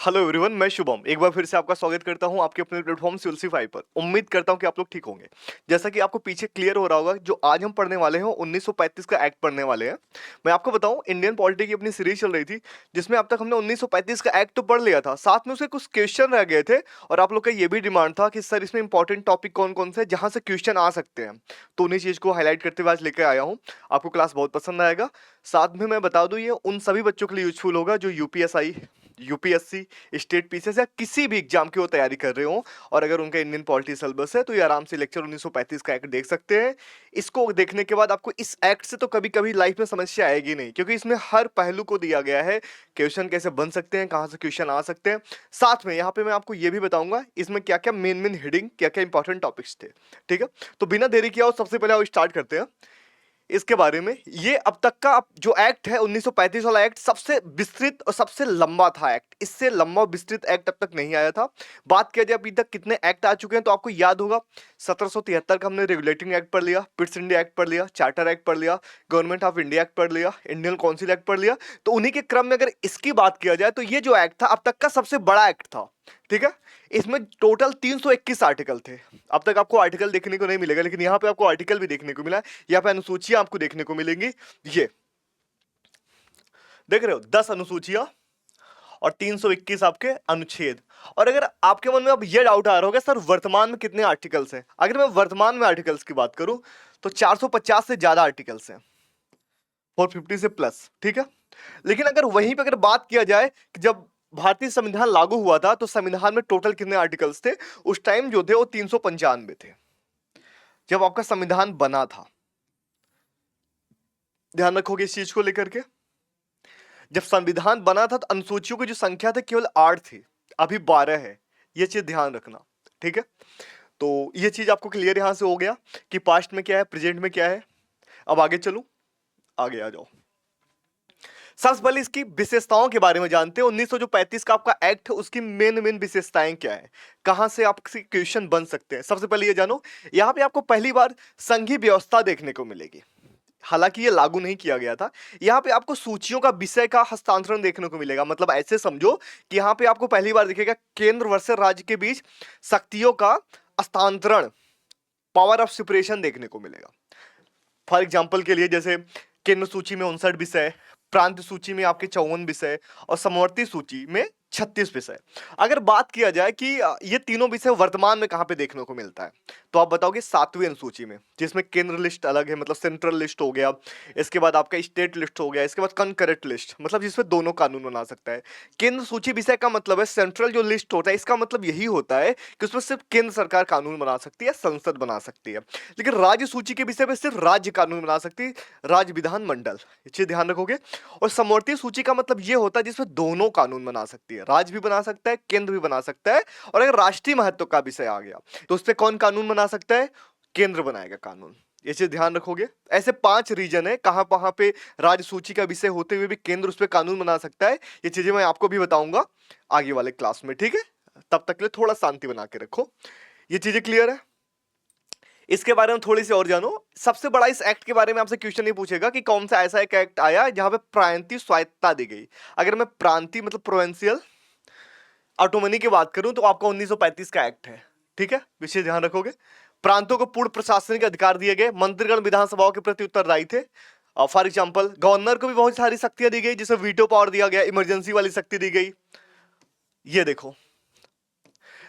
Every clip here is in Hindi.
हेलो एवरीवन, मैं शुभम एक बार फिर से आपका स्वागत करता हूं आपके अपने प्लेटफॉर्म सिल्सिफाई पर। उम्मीद करता हूं कि आप लोग ठीक होंगे। जैसा कि आपको पीछे क्लियर हो रहा होगा, जो आज हम पढ़ने वाले हैं 1935 का एक्ट पढ़ने वाले हैं। मैं आपको बताऊं, इंडियन पॉलिटी की अपनी सीरीज चल रही थी जिसमें अब तक हमने 1935 का एक्ट तो पढ़ लिया था, साथ में उसके कुछ क्वेश्चन रह गए थे। और आप लोग का ये भी डिमांड था कि सर इसमें इंपॉर्टेंट टॉपिक कौन कौन से हैं जहां से क्वेश्चन आ सकते हैं। तो उन्हीं चीज को हाईलाइट करते हुए आज लेकर आया हूँ। आपको क्लास बहुत पसंद आएगा। साथ में मैं बता दूं, ये उन सभी बच्चों के लिए यूजफुल होगा जो यूपीएससी, स्टेट पीसीएस या किसी भी एग्जाम की वो तैयारी कर रहे हो। और अगर उनका इंडियन पॉलिटी सिलेबस है तो ये आराम से लेक्चर 1935 का एक्ट देख सकते हैं। इसको देखने के बाद आपको इस एक्ट से तो कभी कभी लाइफ में समस्या आएगी नहीं, क्योंकि इसमें हर पहलू को दिया गया है। क्वेश्चन कैसे बन सकते हैं, कहां से क्वेश्चन आ सकते हैं। साथ में यहाँ पे मैं आपको ये भी बताऊंगा इसमें क्या क्या मेन हेडिंग, क्या क्या इंपॉर्टेंट टॉपिक्स थे। ठीक है, तो बिना देरी किया सबसे पहले स्टार्ट करते हैं इसके बारे में। ये अब तक का जो एक्ट है 1935 वाला एक्ट, सबसे विस्तृत और सबसे लंबा था एक्ट। इससे लंबा और विस्तृत एक्ट अब तक नहीं आया था। बात किया जाए अभी तक कितने एक्ट आ चुके हैं, तो आपको याद होगा 1773 का हमने रेगुलेटिंग एक्ट पढ़ लिया, पिट्स इंडिया एक्ट पढ़ लिया, चार्टर एक्ट पढ़ लिया, गवर्नमेंट ऑफ इंडिया एक्ट पढ़ लिया, इंडियन काउंसिल एक्ट पढ़ लिया। तो उन्हीं के क्रम में अगर इसकी बात किया जाए तो ये जो एक्ट था अब तक का सबसे बड़ा एक्ट था। ठीक है, इसमें टोटल 321 आर्टिकल थे। अब तक आपको आर्टिकल देखने को नहीं मिलेगा, लेकिन यहां पे आपको आर्टिकल भी देखने को मिला है। यहाँ पे अनुसूचियां आपको देखने को मिलेंगी। ये देख रहे हो, 10 अनुसूचियां और 321 आपके अनुच्छेद। और अगर आपके मन में अब ये डाउट आ रहा होगा सर वर्तमान में कितने आर्टिकल्स हैं, अगर मैं वर्तमान में आर्टिकल्स की बात करूं तो 450 से ज्यादा आर्टिकल्स हैं, 450 से प्लस। ठीक है, लेकिन अगर वहीं पे अगर बात किया जाए कि जब भारतीय संविधान लागू हुआ था तो संविधान में टोटल कितने आर्टिकल्स थे, उस टाइम जो थे वो 395 थे जब आपका संविधान बना था। ध्यान रखोगे इस चीज को लेकर के। जब संविधान बना था तो अनुसूचियों की जो संख्या थी केवल 8 थी, अभी 12 है। ये चीज ध्यान रखना। ठीक है, तो ये चीज आपको क्लियर यहां से हो गया कि पास्ट में क्या है, प्रेजेंट में क्या है। अब आगे चलूं, आगे आ जाओ। सबसे पहले इसकी विशेषताओं के बारे में जानते हैं। 1935 का आपका एक्ट है, उसकी मेन विशेषताएं क्या है, कहां से आपसे क्वेश्चन बन सकते हैं। सबसे पहले ये जानो, यहां पे आपको पहली बार संघीय व्यवस्था देखने को मिलेगी। हालांकि ये लागू नहीं किया गया था। यहां पे आपको सूचियों का विषय का हस्तांतरण देखने को मिलेगा। मतलब ऐसे समझो कि यहां पे आपको पहली बार दिखेगा केंद्र वर्सेस राज्य के बीच शक्तियों का हस्तांतरण, पावर ऑफ सेपरेशन देखने को मिलेगा। फॉर एग्जाम्पल के लिए, जैसे केंद्र सूची में 59 विषय, प्रांत सूची में आपके 54 विषय और समवर्ती सूची में 36 विषय। अगर बात किया जाए कि ये तीनों विषय वर्तमान में कहां पे देखने को मिलता है, तो आप बताओगे 7वीं अनुसूची में, जिसमें केंद्र लिस्ट अलग है, मतलब सेंट्रल लिस्ट हो गया। इसके बाद आपका स्टेट लिस्ट हो गया। इसके बाद कंकरेंट लिस्ट, मतलब जिसमें दोनों कानून बना सकता है। केंद्र सूची विषय का मतलब है सेंट्रल जो लिस्ट होता है, इसका मतलब यही होता है कि उसमें सिर्फ केंद्र सरकार कानून बना सकती है, संसद बना सकती है। लेकिन राज्य सूची के विषय में सिर्फ राज्य कानून बना सकती है, राज्य विधानमंडल। ये चीज ध्यान रखोगे। और समवर्ती सूची का मतलब ये होता है जिसमें दोनों कानून बना सकती है, राज्य भी बना सकता है, केंद्र भी बना सकता है। और अगर राष्ट्रीय महत्व का विषय आ गया तो उस पर कौन कानून बना सकता है, केंद्र बनाएगा कानून। ये चीज ध्यान रखोगे। ऐसे 5 रीजन है कहां कहां पे राज्य सूची का विषय होते हुए भी केंद्र उस पर कानून बना सकता है। ये चीजें मैं आपको भी बताऊंगा आगे वाले क्लास में। ठीक है, तब तक के लिए थोड़ा शांति बना के रखो। ये चीजें क्लियर है। इसके बारे में थोड़ी सी और जानो। सबसे बड़ा इस एक्ट के बारे में आपसे क्वेश्चन नहीं पूछेगा कि कौन सा ऐसा एक एक्ट आया जहां पे प्रांतीय स्वायत्तता दी गई। अगर मैं प्रांतीय मतलब प्रोविंशियल ऑटोनॉमी की बात करूं तो आपका 1935 का एक्ट है। ठीक है, विशेष ध्यान रखोगे। प्रांतों को पूर्ण प्रशासनिक अधिकार दिए गए, मंत्रीगण विधानसभाओं के प्रति उत्तरदायी थे। फॉर एग्जाम्पल गवर्नर को भी बहुत सारी शक्तियां दी गई, जिसे वीटो पावर दिया गया, इमरजेंसी वाली शक्ति दी गई। ये देखो,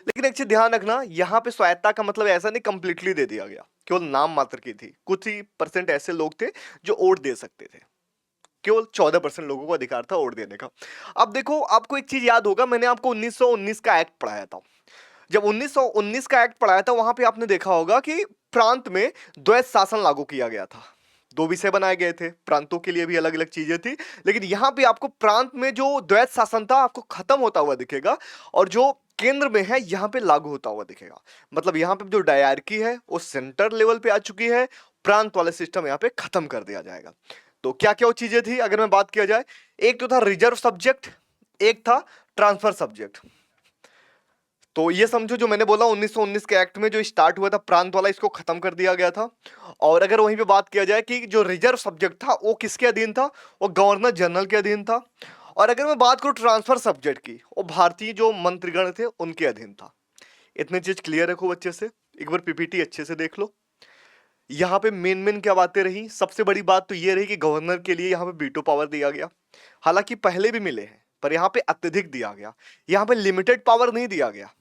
लेकिन एक चीज ध्यान रखना, यहां पे स्वायत्ता का मतलब ऐसा नहीं कंप्लीटली दे दिया गया, केवल नाम मात्र की थी। कुछ ही परसेंट ऐसे लोग थे जो वोट दे सकते थे। केवल 14% लोगों को अधिकार था वोट देने का। अब देखो, आपको एक चीज याद होगा, मैंने आपको 1919 का एक्ट पढ़ाया था। जब 1919 का एक्ट पढ़ाया था वहां पे आपने देखा होगा कि प्रांत में द्वैत शासन लागू किया गया था। 2 विषय बनाए गए थे, प्रांतों के लिए भी अलग अलग चीजें थी। लेकिन यहां पे आपको प्रांत में जो द्वैत शासन था आपको खत्म होता हुआ दिखेगा, और जो केंद्र में है यहां पे लागू होता हुआ दिखेगा। मतलब यहां पे जो डायरकी है वो सेंटर लेवल पे आ चुकी है, प्रांत वाले सिस्टम यहां पे खत्म कर दिया जाएगा। तो क्या क्या वो चीजें थी अगर मैं बात किया जाए, एक तो था रिजर्व सब्जेक्ट, एक था ट्रांसफर सब्जेक्ट। तो ये समझो जो मैंने बोला 1919 के एक्ट में जो स्टार्ट हुआ था प्रांत वाला, इसको खत्म कर दिया गया था। और अगर वहीं पे बात किया जाए कि जो रिजर्व सब्जेक्ट था वो किसके अधीन था, वो गवर्नर जनरल के अधीन था। और अगर मैं बात करूं ट्रांसफर सब्जेक्ट की, वो भारतीय जो मंत्रीगण थे उनके अधीन था। इतनी चीज क्लियर रखो अच्छे से, एक बार पीपीटी अच्छे से देख लो। यहाँ पे मेन मेन क्या बातें रही, सबसे बड़ी बात तो ये रही कि गवर्नर के लिए यहाँ पे वीटो पावर दिया गया। हालांकि पहले भी मिले हैं, पर यहाँ पे अत्यधिक दिया गया। यहाँ पे लिमिटेड पावर नहीं दिया गया,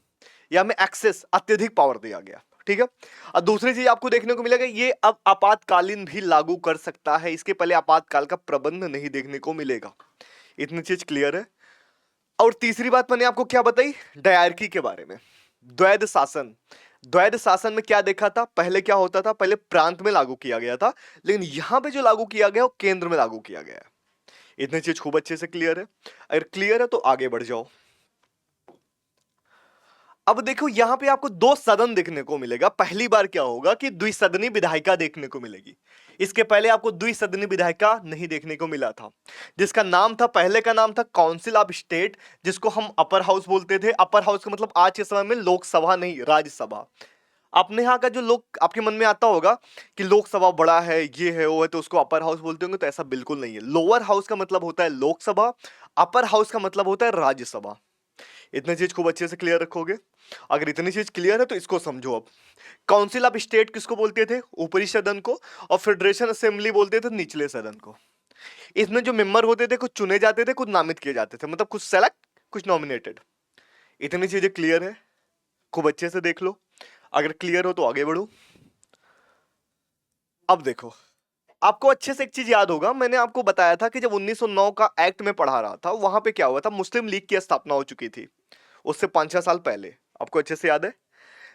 यहाँ में एक्सेस अत्यधिक पावर दिया गया। ठीक है। और दूसरी चीज आपको देखने को मिलेगा, ये अब आपातकालीन भी लागू कर सकता है, इसके पहले आपातकाल का प्रबंध नहीं देखने को मिलेगा। इतनी चीज क्लियर है। और तीसरी बात मैंने आपको क्या बताई, डायरकी के बारे में। द्वैध शासन, द्वैध शासन में क्या देखा था, पहले क्या होता था, पहले प्रांत में लागू किया गया था, लेकिन यहां पे जो लागू किया गया वो केंद्र में लागू किया गया है। इतनी चीज खूब अच्छे से क्लियर है। अगर क्लियर है तो आगे बढ़ जाओ। अब देखो यहां पे आपको दो सदन देखने को मिलेगा। पहली बार क्या होगा कि द्विसदनी विधायिका देखने को मिलेगी। इसके पहले आपको द्विसदनी विधायिका नहीं देखने को मिला था, जिसका नाम था, पहले का नाम था काउंसिल ऑफ स्टेट, जिसको हम अपर हाउस बोलते थे। अपर हाउस का मतलब आज के समय में लोकसभा नहीं, राज्यसभा। अपने यहाँ का जो लोग आपके मन में आता होगा कि लोकसभा बड़ा है, ये है वो है, तो उसको अपर हाउस बोलते होंगे, तो ऐसा बिल्कुल नहीं है। लोअर हाउस का मतलब होता है लोकसभा, अपर हाउस का मतलब होता है राज्यसभा। इतनी चीज खूब अच्छे से क्लियर रखोगे। अगर इतनी चीज क्लियर है तो इसको समझो। अब काउंसिल ऑफ स्टेट किसको बोलते थे, ऊपरी सदन को, और फेडरेशन असेंबली बोलते थे निचले सदन को। इसमें जो मेंबर होते थे कुछ चुने जाते थे, कुछ नामित किए जाते थे, मतलब कुछ सेलेक्ट कुछ नॉमिनेटेड। इतनी चीजें क्लियर है, खूब अच्छे से देख लो। अगर क्लियर हो तो आगे बढ़ो। अब देखो, आपको अच्छे से एक चीज याद होगा, मैंने आपको बताया था कि जब 1909 का एक्ट में पढ़ा रहा था, वहां पे क्या हुआ था, मुस्लिम लीग की स्थापना हो चुकी थी उससे 5-6 साल पहले। आपको अच्छे से याद है,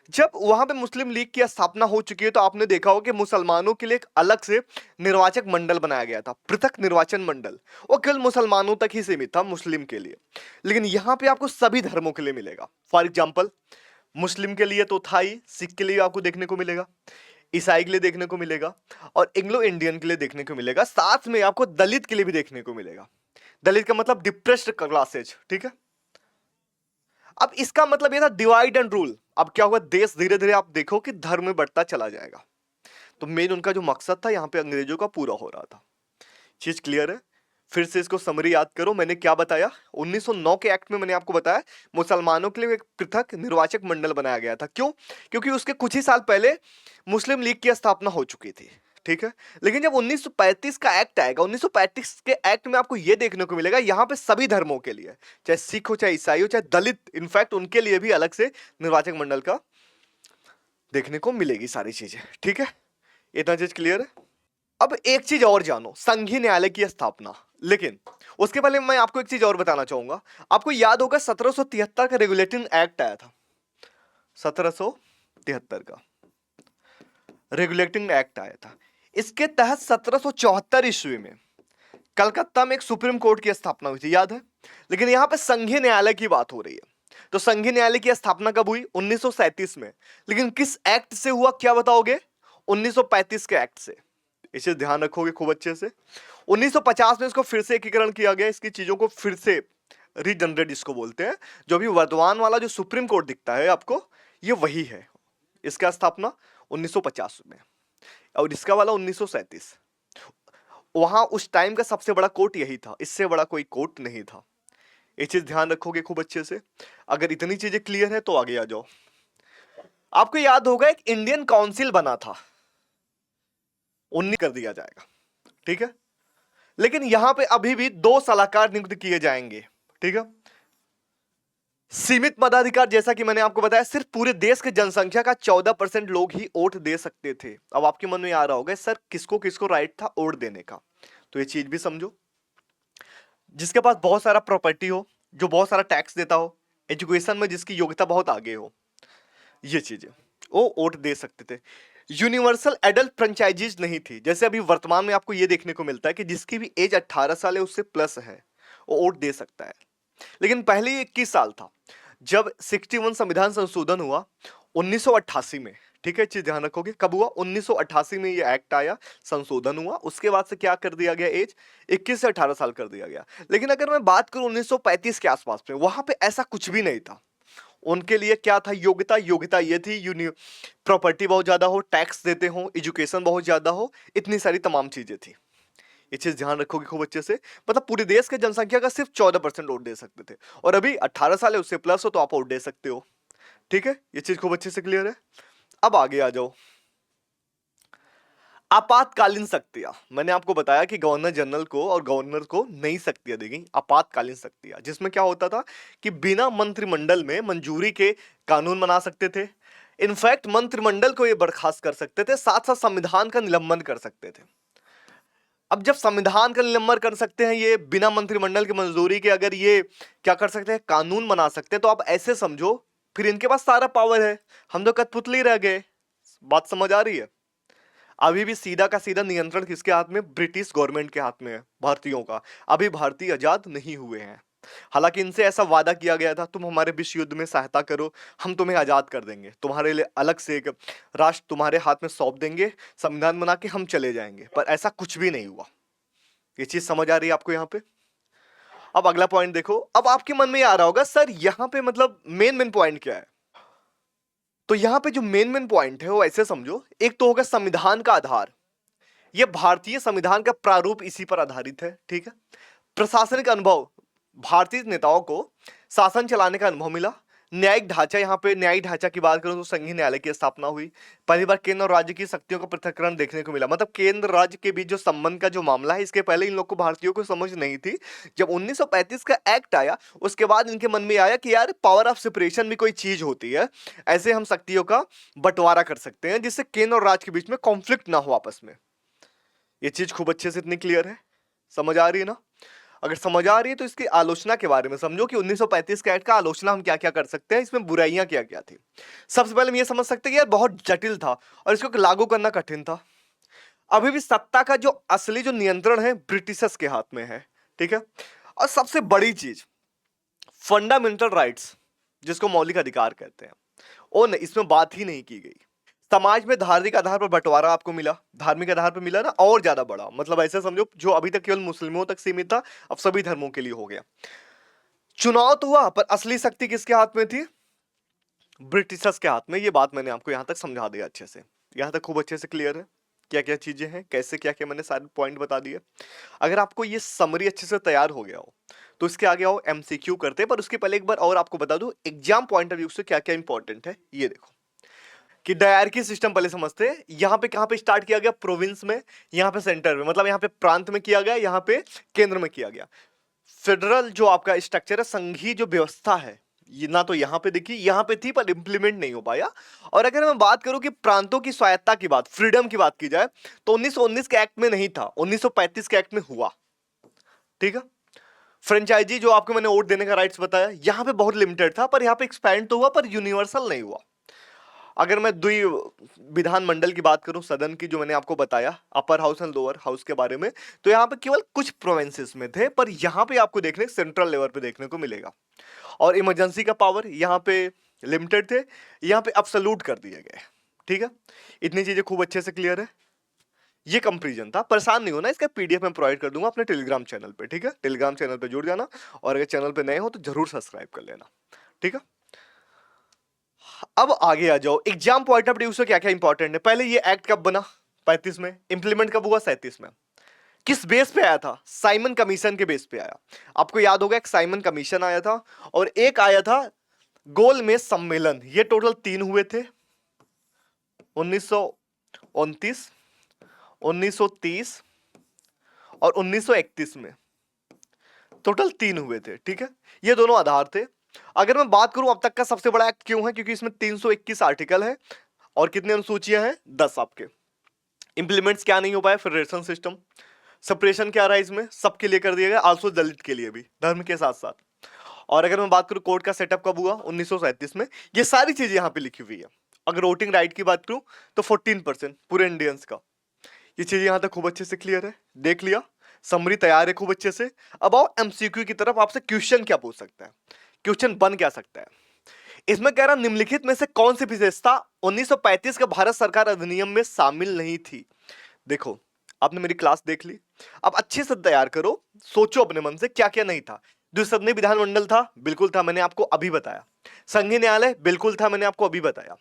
जब वहां पे मुस्लिम लीग की स्थापना हो चुकी है, तो आपने देखा होगा कि मुसलमानों के लिए एक अलग से निर्वाचक मंडल बनाया गया था, पृथक निर्वाचन मंडल। वो केवल मुसलमानों तक ही सीमित था, मुस्लिम के लिए। लेकिन यहां पे आपको सभी धर्मों के लिए मिलेगा। फॉर एग्जाम्पल, मुस्लिम के लिए तो था ही, सिख के लिए आपको देखने को मिलेगा, ईसाई के लिए देखने को मिलेगा, और एंग्लो इंडियन के लिए देखने को मिलेगा। साथ में आपको दलित के लिए भी देखने को मिलेगा। दलित का मतलब डिप्रेस्ड क्लासेज। ठीक है। अब इसका मतलब यह था डिवाइड एंड रूल। अब क्या हुआ, देश धीरे धीरे आप देखो कि धर्म में बढ़ता चला जाएगा। तो मेन उनका जो मकसद था यहां पे अंग्रेजों का पूरा हो रहा था। चीज क्लियर है। फिर से इसको समरी याद करो, मैंने क्या बताया। 1909 के एक्ट में मैंने आपको बताया मुसलमानों के लिए एक पृथक निर्वाचक मंडल बनाया गया था। क्यों? क्योंकि उसके कुछ ही साल पहले मुस्लिम लीग की स्थापना हो चुकी थी। ठीक है। लेकिन जब 1935 का एक्ट आएगा, 1935 के एक्ट में आपको यह देखने को मिलेगा, यहां पे सभी धर्मों के लिए, चाहे सिख हो, चाहे ईसाई हो, चाहे दलित, इनफैक्ट उनके लिए भी अलग से निर्वाचक मंडल का देखने को मिलेगी सारी चीजें। ठीक है। इतना चीज क्लियर है। अब एक चीज और जानो, संघीय न्यायालय की स्थापना। लेकिन उसके पहले मैं आपको एक चीज और बताना चाहूंगा। आपको याद होगा 1773 का रेगुलेटिंग एक्ट आया था, 1773 का रेगुलेटिंग एक्ट आया था। इसके तहत 1774 ईस्वी में कलकत्ता में एक सुप्रीम कोर्ट की स्थापना हुई थी, याद है। लेकिन यहां पे संघीय न्यायालय की बात हो रही है। तो संघीय न्यायालय की स्थापना कब हुई? 1937 में। लेकिन किस एक्ट से हुआ, क्या बताओगे? 1935 के एक्ट से। इसे ध्यान रखोगे खूब अच्छे से। 1950 में इसको फिर से एकीकरण किया गया, इसकी चीजों को फिर से रीजनरेट इसको बोलते हैं। जो भी वर्तमान वाला जो सुप्रीम कोर्ट दिखता है आपको, ये वही है। इसका स्थापना 1950 में, और इसका वाला 1937। वहां उस टाइम का सबसे बड़ा कोर्ट यही था, इससे बड़ा कोई कोर्ट नहीं था। ये चीज ध्यान रखोगे खूब अच्छे से। अगर इतनी चीजें क्लियर है तो आगे आ जाओ। आपको याद होगा एक इंडियन काउंसिल बना था, 19 कर दिया जाएगा। ठीक है। लेकिन यहां पे अभी भी 2 सलाहकार नियुक्त किए जाएंगे। ठीक है। सीमित मताधिकार, जैसा कि मैंने आपको बताया, सिर्फ पूरे देश की जनसंख्या का 14% लोग ही वोट दे सकते थे। अब आपके मन में आ रहा होगा सर किसको किसको राइट था वोट देने का, तो ये चीज भी समझो। जिसके पास बहुत सारा प्रॉपर्टी हो, जो बहुत सारा टैक्स देता हो, एजुकेशन में जिसकी योग्यता बहुत आगे हो, ये चीजें वो वोट दे सकते थे। यूनिवर्सल एडल्ट फ्रेंचाइजीज नहीं थी, जैसे अभी वर्तमान में आपको यह देखने को मिलता है कि जिसकी भी एज 18 साल है उससे प्लस है वो वोट दे सकता है। लेकिन पहले 21 साल था जब 61 संविधान संशोधन हुआ 1988 में। ठीक है, चीज ध्यान रखोगे। कब हुआ? 1988 में ये एक्ट आया, संशोधन हुआ। उसके बाद से क्या कर दिया गया, एज 21 से 18 साल कर दिया गया। लेकिन अगर मैं बात करूं 1935 के आसपास में, वहां पे ऐसा कुछ भी नहीं था। उनके लिए क्या था योग्यता? योग्यता ये थी प्रॉपर्टी बहुत ज्यादा हो, टैक्स देते हो, एजुकेशन बहुत ज्यादा हो, इतनी सारी तमाम चीजें थी। ये चीज ध्यान रखोगे खूब अच्छे से। मतलब पूरे देश के जनसंख्या का सिर्फ 14% वोट दे सकते थे, और अभी 18 साल है उससे प्लस हो तो आप वोट दे सकते हो। ठीक है, ये चीज खूब अच्छे से क्लियर है। अब आगे आ जाओ, आपातकालीन शक्तियां। मैंने आपको बताया कि गवर्नर जनरल को और गवर्नर को नई शक्तियां दी गई, आपातकालीन शक्तियां, जिसमें क्या होता था कि बिना मंत्रिमंडल में मंजूरी के कानून बना सकते थे। इनफैक्ट मंत्रिमंडल को ये बर्खास्त कर सकते थे, साथ साथ संविधान का निलंबन कर सकते थे। अब जब संविधान का निलंबन कर सकते हैं ये बिना मंत्रिमंडल की मंजूरी के, अगर ये क्या कर सकते हैं, कानून बना सकते हैं, तो आप ऐसे समझो फिर इनके पास सारा पावर है, हम तो कठपुतली रह गए। बात समझ आ रही है? अभी भी सीधा का सीधा नियंत्रण किसके हाथ में? ब्रिटिश गवर्नमेंट के हाथ में है, भारतीयों का। अभी भारतीय आजाद नहीं हुए हैं। हालांकि इनसे ऐसा वादा किया गया था, तुम हमारे विश्व युद्ध में सहायता करो, हम तुम्हें आजाद कर देंगे, तुम्हारे लिए अलग से एक राष्ट्र तुम्हारे हाथ में सौंप देंगे, संविधान बना के हम चले जाएंगे। पर ऐसा कुछ भी नहीं हुआ। ये चीज समझ आ रही है आपको यहाँ पे? अब अगला पॉइंट देखो। अब आपके मन में ये आ रहा होगा, सर यहाँ पे मतलब मेन मेन पॉइंट क्या है? तो यहाँ पे जो मेन मेन पॉइंट है वो ऐसे समझो, एक तो होगा संविधान का आधार। यह भारतीय संविधान का प्रारूप इसी पर आधारित है। ठीक है। प्रशासनिक अनुभव, भारतीय नेताओं को शासन चलाने का अनुभव मिला। न्यायिक ढांचा, यहाँ पे न्यायिक ढांचा की बात करूं तो संघीय न्यायालय की स्थापना हुई। पहली बार केंद्र और राज्य की शक्तियों का पृथक्करण देखने को मिला। मतलब केंद्र राज्य के बीच जो संबंध का जो मामला है, इसके पहले इन लोग को भारतीयों को समझ नहीं थी। जब 1935 का एक्ट आया, उसके बाद इनके मन में आया कि यार पावर ऑफ सेपरेशन भी कोई चीज होती है, ऐसे हम शक्तियों का बंटवारा कर सकते हैं जिससे केंद्र और राज्य के बीच में कॉन्फ्लिक्ट ना हो आपस में। ये चीज खूब अच्छे से इतनी क्लियर है, समझ आ रही है ना? अगर समझ आ रही है तो इसकी आलोचना के बारे में समझो कि 1935 के एक्ट का आलोचना हम क्या क्या कर सकते हैं, इसमें बुराइयां क्या क्या थी। सबसे पहले हम ये समझ सकते हैं कि यार बहुत जटिल था और इसको लागू करना कठिन था। अभी भी सत्ता का जो असली जो नियंत्रण है ब्रिटिशर्स के हाथ में है। ठीक है। और सबसे बड़ी चीज, फंडामेंटल राइट्स जिसको मौलिक अधिकार कहते हैं, वो इसमें बात ही नहीं की गई। समाज में धार्मिक आधार पर बंटवारा आपको मिला, धार्मिक आधार पर मिला ना, और ज्यादा बड़ा। मतलब ऐसे समझो जो अभी तक केवल मुस्लिमों तक सीमित था, अब सभी धर्मों के लिए हो गया। चुनाव तो हुआ, पर असली शक्ति किसके हाथ में थी? ब्रिटिशर्स के हाथ में। ये बात मैंने आपको यहां तक समझा दिया अच्छे से। यहां तक खूब अच्छे से क्लियर है क्या क्या चीजें हैं, कैसे क्या क्या मैंने सारे पॉइंट बता दिए। अगर आपको ये समरी अच्छे से तैयार हो गया हो तो इसके आगे आओ एमसीक्यू करते हैं। पर उसके पहले एक बार और आपको बता दूं एग्जाम पॉइंट ऑफ व्यू से क्या क्या इंपॉर्टेंट है। ये देखो कि डायरकी सिस्टम पहले समझते हैं। यहां पे कहां पे स्टार्ट किया गया? प्रोविंस में, यहां पे सेंटर में, मतलब यहां पे प्रांत में किया गया, यहां पे केंद्र में किया गया। फेडरल जो आपका स्ट्रक्चर है, संघीय जो व्यवस्था है, ये ना तो यहां पे देखी, यहां पे थी पर इंप्लीमेंट नहीं हो पाया। और अगर मैं बात करूं कि प्रांतों की स्वायत्ता की बात, फ्रीडम की बात की जाए, तो 1919 के एक्ट में नहीं था, 1935 के एक्ट में हुआ। ठीक है। फ्रेंचाइजी जो आपको मैंने वोट देने का राइट्स बताया, यहां पे बहुत लिमिटेड था, पर यहां पे एक्सपैंड तो हुआ, पर यूनिवर्सल नहीं हुआ। अगर मैं द्वि विधानमंडल की बात करूं, सदन की, जो मैंने आपको बताया upper house and lower house के बारे में, तो यहां पे केवल कुछ प्रोविंसेस में थे, पर यहां पे आपको देखने सेंट्रल लेवल पे देखने को मिलेगा। और इमरजेंसी का पावर यहां पे लिमिटेड थे, यहां पे अब्सोल्यूट कर दिए गए। ठीक है। इतनी चीजें खूब अच्छे से क्लियर है। ये कंपेरिजन था, परेशान नहीं होना, इसका पीडीएफ मैं प्रोवाइड कर दूंगा अपने टेलीग्राम चैनल पे। ठीक है। टेलीग्राम चैनल पे जुड़ जाना, और अगर चैनल पे नए हो तो जरूर सब्सक्राइब कर लेना। ठीक है। अब आगे आ जाओ, एग्जाम पॉइंट ऑफ व्यू से क्या क्या इंपॉर्टेंट है। पहले ये एक्ट कब बना? 35 में। इंप्लीमेंट कब हुआ? 37 में। किस बेस पे आया था? साइमन कमीशन के बेस पे आया। आपको याद होगा एक साइमन कमीशन आया था और एक आया था गोलमेज सम्मेलन। ये टोटल 3 हुए थे, 1929, 1930 और 1931 में। टोटल 3 हुए थे। ठीक है। ये दोनों आधार थे। अगर मैं बात करूं अब तक का सबसे बड़ा एक्ट क्यों है, क्योंकि इसमें 321 आर्टिकल है और कितनी अनुसूचियां हैं? 10 आपके। इंप्लीमेंट्स क्या नहीं हो पाया? Federation system. सेपरेशन क्या रहा इसमें? सबके लिए कर दिया गया, आल्सो दलित के लिए भी, धर्म के साथ साथ। और अगर मैं बात करूं कोर्ट का सेटअप कब हुआ? 1937 में। ये सारी चीजें यहां पे लिखी हुई है। अगर वोटिंग राइट की बात करूं तो 14% पूरे इंडियंस का। ये चीज यहां तक खूब अच्छे से क्लियर है, देख लिया, समरी तैयार है खूब अच्छे से। अब आओ एमसीक्यू की तरफ। आपसे क्वेश्चन क्या पूछ सकता है, क्वेश्चन बन क्या सकता है? इसमें कह रहा निम्नलिखित में से कौन सी विशेषता 1935 के भारत सरकार अधिनियम में शामिल नहीं थी? देखो, आपने मेरी क्लास देख ली, अब अच्छे से तैयार करो, सोचो अपने मन से क्या क्या नहीं था। द्विसदनीय विधानमंडल था, बिल्कुल था, मैंने आपको अभी बताया। संघीय न्यायालय बिल्कुल था, मैंने आपको अभी बताया।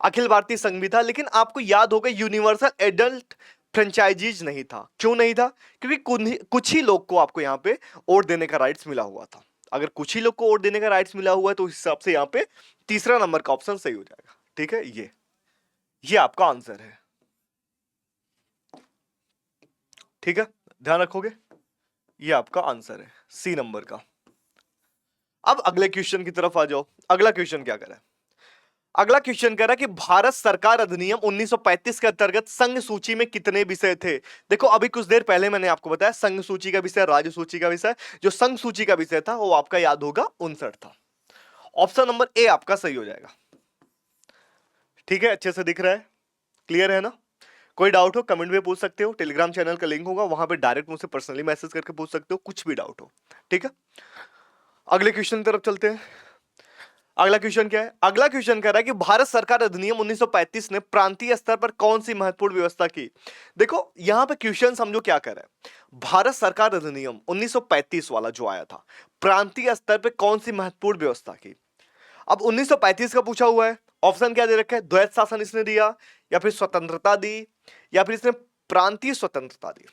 अखिल भारतीय संघ भी था, लेकिन आपको याद होगा यूनिवर्सल एडल्ट फ्रेंचाइजीज नहीं था। क्यों नहीं था? क्योंकि कुछ ही लोग को आपको यहाँ पे वोट देने का राइट्स मिला हुआ था। अगर कुछ ही लोग को वोट देने का राइट्स मिला हुआ है तो उस हिसाब से यहाँ पे तीसरा नंबर का ऑप्शन सही हो जाएगा। ठीक है, ये आपका आंसर है। ठीक है, ध्यान रखोगे, ये आपका आंसर है सी नंबर का। अब अगले क्वेश्चन की तरफ आ जाओ। अगला क्वेश्चन क्या कह रहा है? अगला क्वेश्चन कह रहा है कि भारत सरकार अधिनियम 1935 के अंतर्गत संघ सूची में कितने विषय थे? देखो, अभी कुछ देर पहले मैंने आपको बताया संघ सूची का विषय, राज्य सूची का विषय। जो संघ सूची का विषय था वो आपका याद होगा 59 था। ऑप्शन नंबर ए आपका सही हो जाएगा। ठीक है, अच्छे से दिख रहा है, क्लियर है ना? कोई डाउट हो कमेंट में पूछ सकते हो, टेलीग्राम चैनल का लिंक होगा, वहां पे डायरेक्ट मुझसे पर्सनली मैसेज करके पूछ सकते हो, कुछ भी डाउट हो। ठीक है, अगले क्वेश्चन की तरफ चलते हैं। अगला क्वेश्चन क्या है? अगला क्वेश्चन कह रहा है कि भारत सरकार अधिनियम 1935 ने प्रांतीय स्तर पर कौन सी महत्वपूर्ण व्यवस्था की? देखो, यहां पे क्वेश्चन समझो क्या कह रहा है। भारत सरकार अधिनियम 1935 वाला जो आया था, प्रांतीय स्तर पर कौन सी महत्वपूर्ण व्यवस्था की? अब 1935 का पूछा हुआ है, ऑप्शन क्या दे रखा है? द्वैत शासन इसने दिया, या फिर स्वतंत्रता दी, या फिर इसने प्रांतीय स्वतंत्रता दी,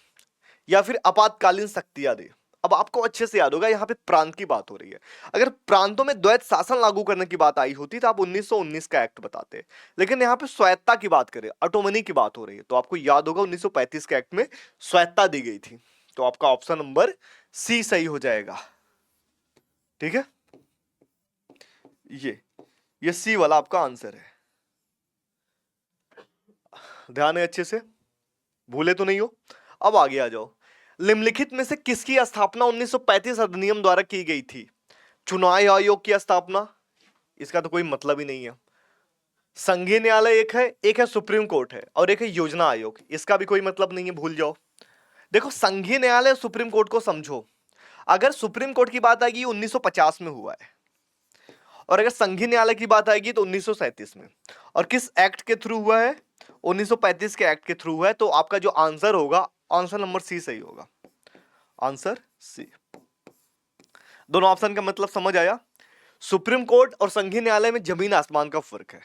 या फिर आपातकालीन शक्तियां दी। अब आपको अच्छे से याद होगा यहां पे प्रांत की बात हो रही है। अगर प्रांतों में द्वैत शासन लागू करने की बात आई होती तो आप 1919 का एक्ट बताते, लेकिन यहां पे स्वायत्ता की बात करें, ऑटोनॉमी की बात हो रही है, तो आपको याद होगा 1935 के एक्ट में स्वायत्ता दी गई थी। तो आपका ऑप्शन नंबर सी सही हो जाएगा। ठीक है, ये सी वाला आपका आंसर है। ध्यान है अच्छे से, भूले तो नहीं हो? अब आगे आ जाओ। निम्नलिखित में से किसकी स्थापना 1935 अधिनियम द्वारा की गई थी? चुनाव आयोग की स्थापना, इसका तो कोई मतलब ही नहीं है। संघीय न्यायालय एक है सुप्रीम कोर्ट है, और एक है योजना आयोग, इसका भी कोई मतलब नहीं है, भूल जाओ। देखो, संघीय न्यायालय और सुप्रीम कोर्ट को समझो। अगर सुप्रीम कोर्ट की बात आएगी 1950 में हुआ है, और अगर संघीय न्यायालय की बात आएगी तो 1937 में। और किस एक्ट के थ्रू हुआ है? 1935 के एक्ट के थ्रू हुआ है। तो आपका जो आंसर होगा, आंसर नंबर सी सही होगा। Answer C. दोनों ऑप्शन का मतलब समझ आया? सुप्रीम कोर्ट और संघीय न्यायालय में जमीन आसमान का फर्क है।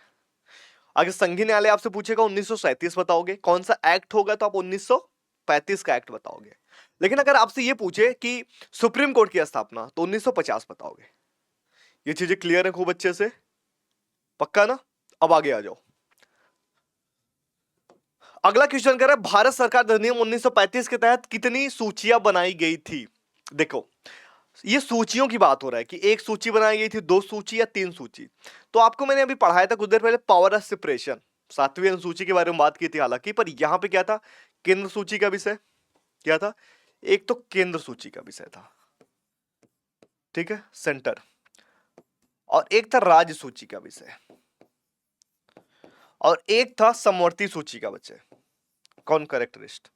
अगर संघीय न्यायालय आपसे पूछेगा 1937 बताओगे, कौन सा एक्ट होगा, तो आप 1935 का एक्ट बताओगे। लेकिन अगर आपसे यह पूछे कि सुप्रीम कोर्ट की स्थापना, तो 1950 बताओगे। ये चीजें क्लियर है खूब अच्छे से? पक्का ना? अब आगे आ जाओ। अगला क्वेश्चन कह रहा है भारत सरकार अधिनियम 1935 के तहत कितनी सूचियां बनाई गई थी? देखो, ये सूचियों की बात हो रहा है कि एक सूची बनाई गई थी, दो सूची या तीन सूची। तो आपको मैंने अभी पढ़ाया था कुछ देर पहले पावर ऑफ सेपरेशन, 7वीं अनुसूची के बारे में बात की थी हालांकि, पर यहां पे क्या था? केंद्र सूची का विषय क्या था? एक तो केंद्र सूची का विषय था, ठीक है, सेंटर, और एक था राज्य सूची का विषय, और एक था समवर्ती सूची का विषय, कौन करेक्टरिस्ट।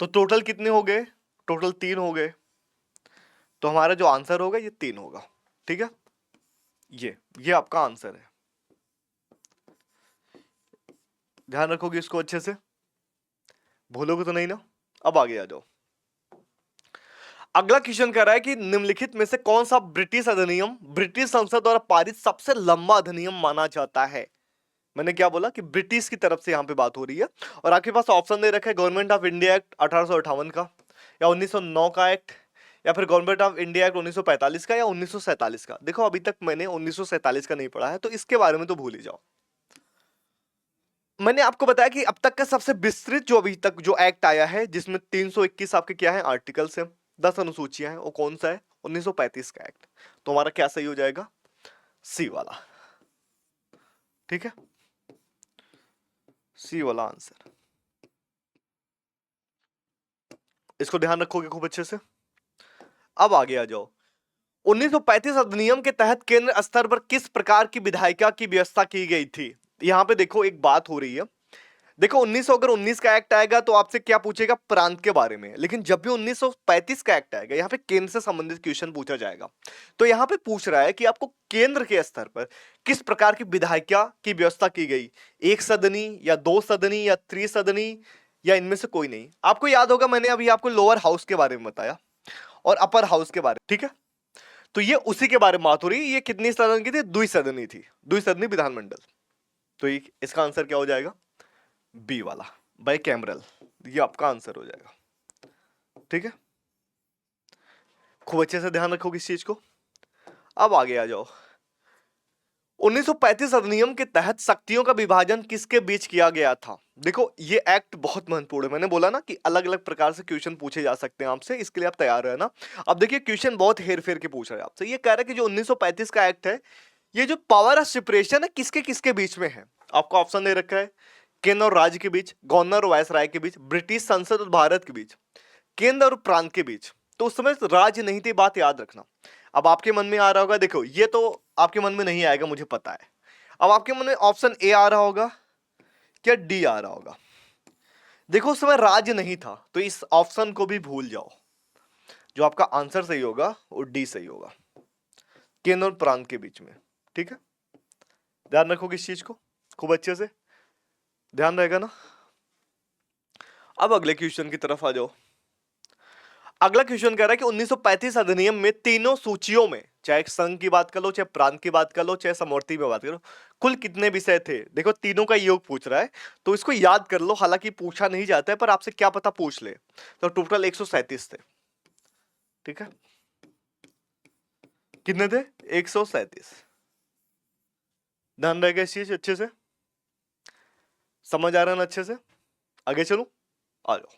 तो टोटल कितने हो गए? टोटल 3 हो गए। तो हमारा जो आंसर होगा ये 3 होगा। ठीक है, ये आपका आंसर है। ध्यान रखोगे इसको अच्छे से, भूलोगे तो नहीं ना? अब आगे आ जाओ। अगला क्वेश्चन कह रहा है कि निम्नलिखित में से कौन सा ब्रिटिश अधिनियम ब्रिटिश संसद द्वारा पारित सबसे लंबा अधिनियम माना जाता है? मैंने क्या बोला कि ब्रिटिश की तरफ से यहां पे बात हो रही है, और आपके पास ऑप्शन दे रखा है गवर्नमेंट ऑफ इंडिया एक्ट 1858 का, या 1909 का एक्ट, या फिर गवर्नमेंट ऑफ इंडिया एक्ट 1945 का, या 1947 का। देखो, अभी तक मैंने 1947 का नहीं पढ़ा है, तो इसके बारे में तो भूल ही जाओ। मैंने आपको बताया कि अब तक का सबसे विस्तृत जो अभी तक जो एक्ट आया है, जिसमें 321 आपके क्या है आर्टिकल्स है, 10 अनुसूचियां हैं, वो कौन सा है? 1935 का एक्ट। तो हमारा क्या सही हो जाएगा? सी वाला। ठीक है, सी वाला आंसर। इसको ध्यान रखोगे खूब अच्छे से। अब आगे आ जाओ। 1935 अधिनियम के तहत केंद्र स्तर पर किस प्रकार की विधायिका की व्यवस्था की गई थी? यहां पे देखो एक बात हो रही है। देखो, 1919 का एक्ट आएगा तो आपसे क्या पूछेगा? प्रांत के बारे में। लेकिन जब भी 1935 का एक्ट आएगा, यहां पे केंद्र से संबंधित क्वेश्चन पूछा जाएगा। तो यहां पे पूछ रहा है कि आपको केंद्र के स्तर पर किस प्रकार की विधायिका की व्यवस्था की गई? एक सदनी, या दो सदनी, या त्रिसदनी, या इनमें से कोई नहीं। आपको याद होगा मैंने अभी आपको लोअर हाउस के बारे में बताया और अपर हाउस के बारे में, ठीक है? तो ये उसी के बारे में बात हो रही है। ये कितनी सदन की थी? द्विसदनी थी, द्विसदनी विधानमंडल। तो इसका आंसर क्या हो जाएगा? बी वाला, बाई कैमरल। ये आपका आंसर हो जाएगा। ठीक है, खूब अच्छे से ध्यान रखोगे इस चीज को। अब आगे आ जाओ। 1935 अधिनियम के तहत शक्तियों का विभाजन किसके बीच किया गया था? देखो ये एक्ट बहुत महत्वपूर्ण है। मैंने बोला ना कि अलग अलग प्रकार से क्वेश्चन पूछे जा सकते हैं आपसे, इसके लिए आप तैयार रहना। अब देखिए क्वेश्चन बहुत हेर फेर के पूछ रहा है आपसे। ये कह रहा है कि जो 1935 का एक्ट है, ये जो पावर ऑफ सेपरेशन है किसके किसके बीच में है? आपको ऑप्शन दे रखा है, केंद्र और राज्य के बीच, गवर्नर और वायसराय के बीच, ब्रिटिश संसद और भारत के बीच, केंद्र और प्रांत के बीच। तो उस समय राज्य नहीं थे, बात याद रखना। अब आपके मन में आ रहा होगा, देखो ये तो आपके मन में नहीं आएगा मुझे पता है। अब आपके मन में ऑप्शन ए आ रहा होगा क्या डी आ रहा होगा? देखो उस समय राज्य नहीं था, तो इस ऑप्शन को भी भूल जाओ। जो आपका आंसर सही होगा वो डी सही होगा, केंद्र और प्रांत के बीच में। ठीक है, ध्यान रखोगे इस चीज को, खूब अच्छे से ध्यान रहेगा ना। अब अगले क्वेश्चन की तरफ आ जाओ। अगला क्वेश्चन कह रहा है कि 1935 अधिनियम में तीनों सूचियों में, चाहे संघ की बात कर लो, चाहे प्रांत की बात कर लो, चाहे समवर्ती में बात करो, कुल कितने विषय थे? देखो तीनों का योग पूछ रहा है, तो इसको याद कर लो। हालांकि पूछा नहीं जाता है, पर आपसे क्या पता पूछ ले। तो टोटल 137 थे। ठीक है, कितने थे? 137। ध्यान रहेगा इस चीज अच्छे से, समझ आ रहा है ना अच्छे से? आगे चलो, आ जाओ।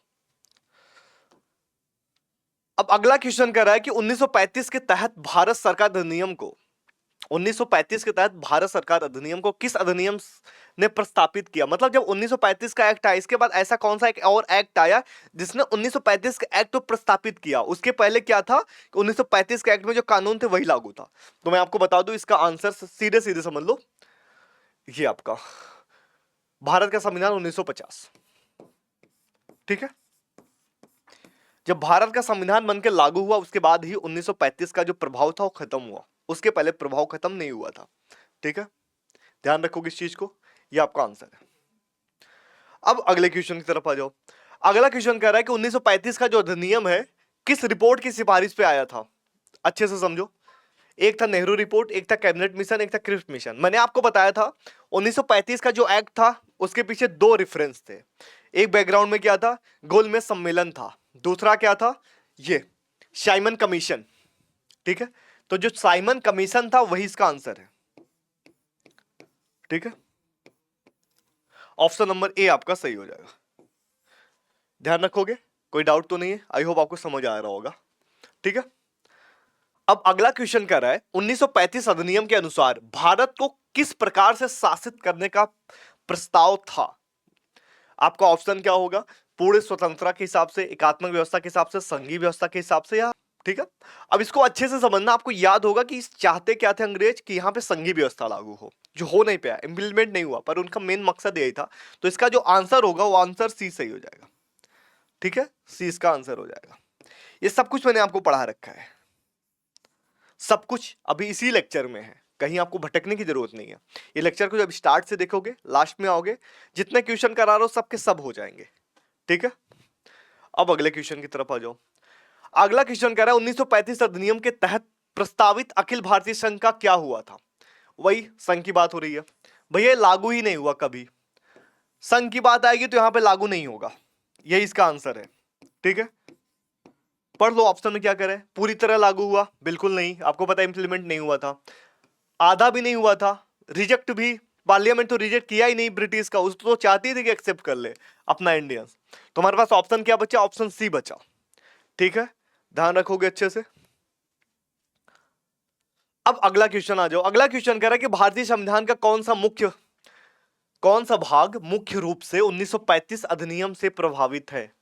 अब अगला क्वेश्चन कह रहा है कि 1935 के तहत भारत सरकार अधिनियम को, 1935 के तहत भारत सरकार अधिनियम को किस अधिनियम ने प्रस्तावित किया? मतलब जब 1935 का एक्ट आया, इसके बाद ऐसा कौन सा एक और एक्ट आया जिसने 1935 के एक्ट को प्रस्तावित किया? उसके पहले क्या था कि 1935 के एक्ट में जो कानून थे वही लागू था। तो मैं आपको बता दूं इसका आंसर सीधे सीधे समझ लो, ये आपका भारत का संविधान 1950। ठीक है, जब भारत का संविधान बनकर लागू हुआ उसके बाद ही 1935 का जो प्रभाव था वो खत्म हुआ, उसके पहले प्रभाव खत्म नहीं हुआ था। ठीक है, ध्यान रखोगे इस चीज को, ये आपका आंसर है। अब अगले क्वेश्चन की तरफ आ जाओ। अगला क्वेश्चन कह रहा है कि 1935 का जो अधिनियम है किस रिपोर्ट की सिफारिश पे आया था? अच्छे से समझो, एक था नेहरू रिपोर्ट, एक था कैबिनेट मिशन, एक था क्रिप्स मिशन। मैंने आपको बताया था 1935 का जो एक्ट था उसके पीछे दो रेफरेंस थे। एक बैकग्राउंड में क्या था, गोलमेज सम्मेलन था। दूसरा क्या था, ये साइमन कमीशन। ठीक है, तो जो साइमन कमीशन था वही इसका आंसर है। ठीक है, ऑप्शन नंबर ए आपका सही हो जाएगा। ध्यान रखोगे, कोई डाउट तो नहीं है? आई होप आपको समझ आ रहा होगा। ठीक है, अब अगला क्वेश्चन कह रहा है 1935 अधिनियम के अनुसार भारत को किस प्रकार से शासित करने का प्रस्ताव था? आपका ऑप्शन क्या होगा, पूर्ण स्वतंत्रता के हिसाब से, एकात्मक व्यवस्था के हिसाब से, संघीय व्यवस्था के हिसाब से, या ठीक है। अब इसको अच्छे से समझना, आपको याद होगा कि चाहते क्या थे अंग्रेज कि यहां पे संघीय व्यवस्था लागू हो, जो हो नहीं पाया, इंप्लीमेंट नहीं हुआ, पर उनका मेन मकसद यही था। तो इसका जो आंसर होगा वो आंसर सी सही हो जाएगा। ठीक है, सी इसका आंसर हो जाएगा। ये सब कुछ मैंने आपको पढ़ा रखा है, सब कुछ अभी इसी लेक्चर में है, कहीं आपको भटकने की जरूरत नहीं है। ये लेक्चर को जब स्टार्ट से देखोगे लास्ट में आओगे, जितने क्वेश्चन करा रहा हो सबके सब हो जाएंगे। ठीक है, अब अगले क्वेश्चन की तरफ आ जाओ। अगला क्वेश्चन कह रहा है 1935 अधिनियम के तहत प्रस्तावित अखिल भारतीय संघ का क्या हुआ था? वही संघ की बात हो रही है भैया, लागू ही नहीं हुआ कभी। संघ की बात आएगी तो यहां पे लागू नहीं होगा, यही इसका आंसर है। ठीक है, पढ़ लो ऑप्शन में क्या करे, पूरी तरह लागू हुआ बिल्कुल नहीं, आपको पता है इंप्लीमेंट नहीं हुआ था, आधा भी नहीं हुआ था, रिजेक्ट भी, पार्लियामेंट तो रिजेक्ट किया ही नहीं ब्रिटिश का, उस तो चाहती थी कि एक्सेप्ट कर ले अपना इंडियंस। तुम्हारे पास ऑप्शन क्या बचा? ऑप्शन सी बचा। ठीक है, ध्यान रखोगे अच्छे से। अब अगला क्वेश्चन आ जाओ। अगला क्वेश्चन कह रहा है कि भारतीय संविधान का कौन सा भाग मुख्य रूप से 1935 अधिनियम से प्रभावित है?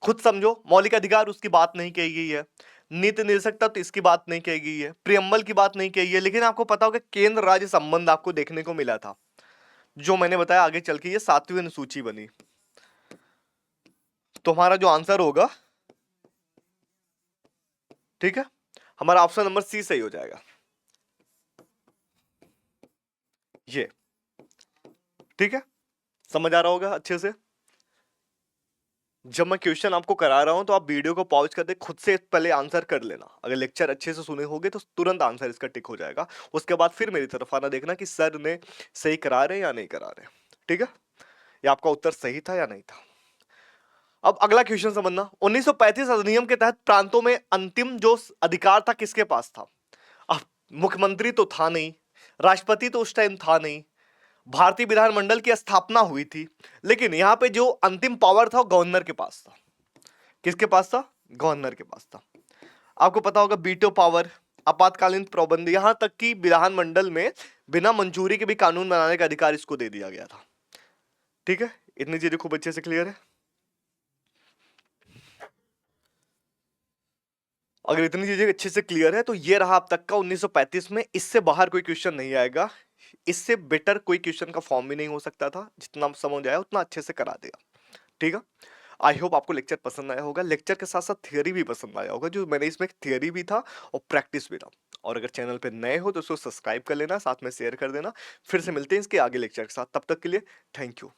खुद समझो, मौलिक अधिकार उसकी बात नहीं कही गई है, नीति निर्देशकता तो इसकी बात नहीं कही गई है, प्रियम्बल की बात नहीं कही है, लेकिन आपको पता होगा केंद्र राज्य संबंध आपको देखने को मिला था, जो मैंने बताया आगे चल के ये 7वीं अनुसूची बनी। तो हमारा जो आंसर होगा, ठीक है, हमारा ऑप्शन नंबर सी सही हो जाएगा, ये। ठीक है, समझ आ रहा होगा अच्छे से। जब मैं क्वेश्चन आपको करा रहा हूं तो आप वीडियो को पॉज कर दे, खुद से पहले आंसर कर लेना। अगर लेक्चर अच्छे से सुने होगे तो तुरंत आंसर इसका टिक हो जाएगा, उसके बाद फिर मेरी तरफ आना, देखना कि सर ने सही करा रहे या नहीं करा रहे। ठीक है, ये आपका उत्तर सही था या नहीं था। अब अगला क्वेश्चन समझना, 1935 अधिनियम के तहत प्रांतों में अंतिम जो अधिकार था किसके पास था? अब मुख्यमंत्री तो था नहीं, राष्ट्रपति तो उस टाइम था नहीं, भारतीय विधानमंडल की स्थापना हुई थी, लेकिन यहां पे जो अंतिम पावर था वो गवर्नर के पास था। किसके पास था? गवर्नर के पास था। आपको पता होगा वीटो पावर, आपातकालीन प्रबंध, यहां तक कि विधानमंडल में बिना मंजूरी के भी कानून बनाने का अधिकार इसको दे दिया गया था। ठीक है, इतनी चीजें खूब अच्छे से क्लियर है। अगर इतनी चीजें अच्छे से क्लियर है तो ये रहा अब तक का 1935 में। इससे बाहर कोई क्वेश्चन नहीं आएगा, इससे बेटर कोई क्वेश्चन का फॉर्म भी नहीं हो सकता था। जितना समझ आया उतना अच्छे से करा देगा। ठीक है, आई होप आपको लेक्चर पसंद आया होगा। लेक्चर के साथ साथ थियरी भी पसंद आया होगा, जो मैंने इसमें थियरी भी था और प्रैक्टिस भी था। और अगर चैनल पे नए हो तो उसको सब्सक्राइब कर लेना, साथ में शेयर कर देना। फिर से मिलते हैं इसके आगे लेक्चर के साथ, तब तक के लिए थैंक यू।